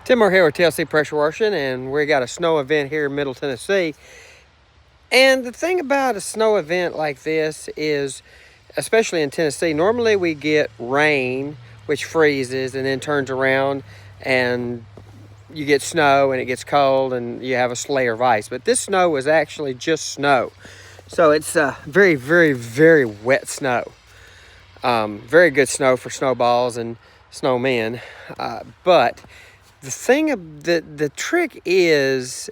Tim Moore here with TLC Pressure Washing, and we got a snow event here in Middle Tennessee. And the thing about a snow event like this is, especially in Tennessee, normally we get rain, which freezes and then turns around and you get snow and it gets cold and you have a layer of ice. But this snow is actually just snow. So it's very, very, very wet snow. Very good snow for snowballs and snowmen. But the thing, the trick is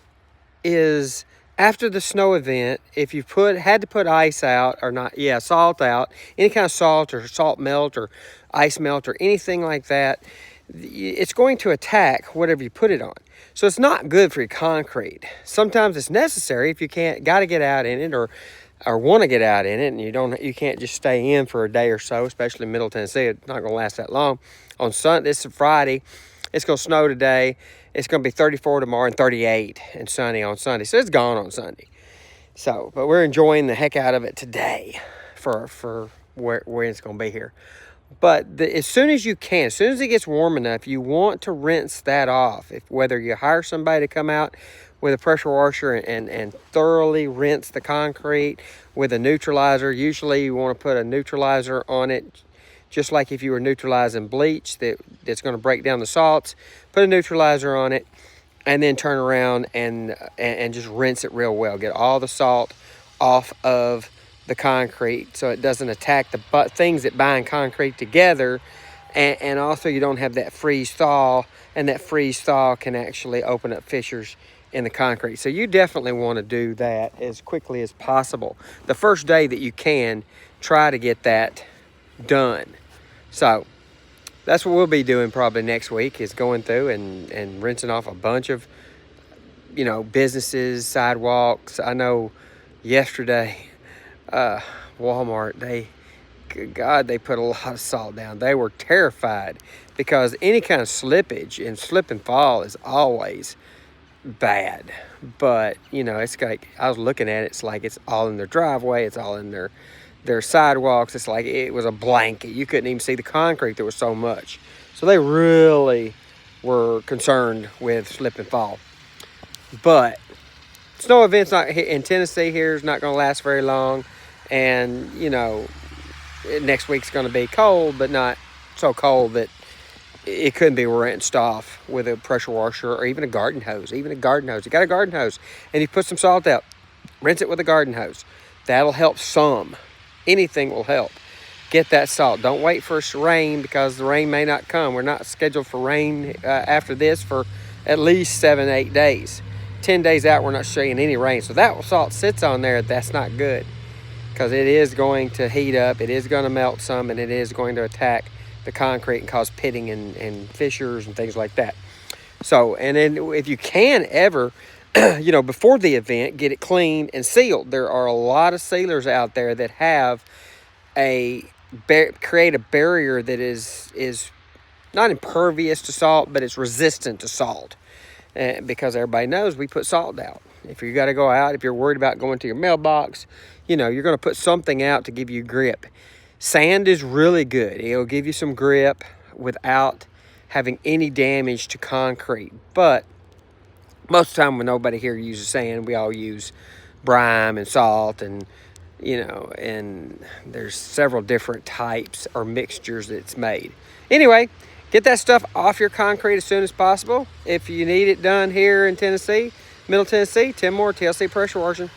after the snow event, if you had to put ice out or not, salt out, any kind of salt or salt melt or ice melt or anything like that, it's going to attack whatever you put it on. So it's not good for your concrete. Sometimes it's necessary if you got to get out in it or want to get out in it, and you can't just stay in for a day or so, especially in Middle Tennessee. It's not going to last that long. On Sunday, this is Friday. It's going to snow today. It's going to be 34 tomorrow and 38 and sunny on Sunday. So it's gone on Sunday. But we're enjoying the heck out of it today for where it's going to be here. But as soon as you can, as soon as it gets warm enough, you want to rinse that off. Whether you hire somebody to come out with a pressure washer and thoroughly rinse the concrete with a neutralizer. Usually you want to put a neutralizer on it, just like if you were neutralizing bleach that's going to break down the salts. Put a neutralizer on it and then turn around and just rinse it real well. Get all the salt off of the concrete so it doesn't attack the things that bind concrete together. And also you don't have that freeze-thaw, and that freeze-thaw can actually open up fissures in the concrete. So you definitely want to do that as quickly as possible. The first day that you can, try to get that done. So that's what we'll be doing probably next week, is going through and rinsing off a bunch of, businesses, sidewalks. I know yesterday, Walmart, they put a lot of salt down. They were terrified because any kind of slippage and slip and fall is always bad. But, it's like, I was looking at it, it's like it's all in their driveway, it's all in their sidewalks. It's like it was a blanket. You couldn't even see the concrete. There was so much. So they really were concerned with slip and fall. But snow events in Tennessee here is not going to last very long. And, next week's going to be cold, but not so cold that it couldn't be rinsed off with a pressure washer or even a garden hose. You got a garden hose and you put some salt out. Rinse it with a garden hose. That'll help some. Anything will help. Get that salt. Don't wait for rain, because the rain may not come. We're not scheduled for rain after this for at least 7-8 days. 10 days out, we're not seeing any rain. So that salt sits on there. That's not good, because it is going to heat up. It is going to melt some, and it is going to attack the concrete and cause pitting and fissures and things like that. So, and then if you can ever, before the event, get it cleaned and sealed. There are a lot of sealers out there that have create a barrier that is not impervious to salt, but it's resistant to salt. Because everybody knows we put salt out. If you got to go out, if you're worried about going to your mailbox, you're going to put something out to give you grip. Sand is really good. It'll give you some grip without having any damage to concrete. But most of the time when nobody here uses sand, we all use brine and salt, and and there's several different types or mixtures that's made. Anyway, get that stuff off your concrete as soon as possible. If you need it done here in Tennessee, Middle Tennessee, Tim Moore, TLC Pressure Washing.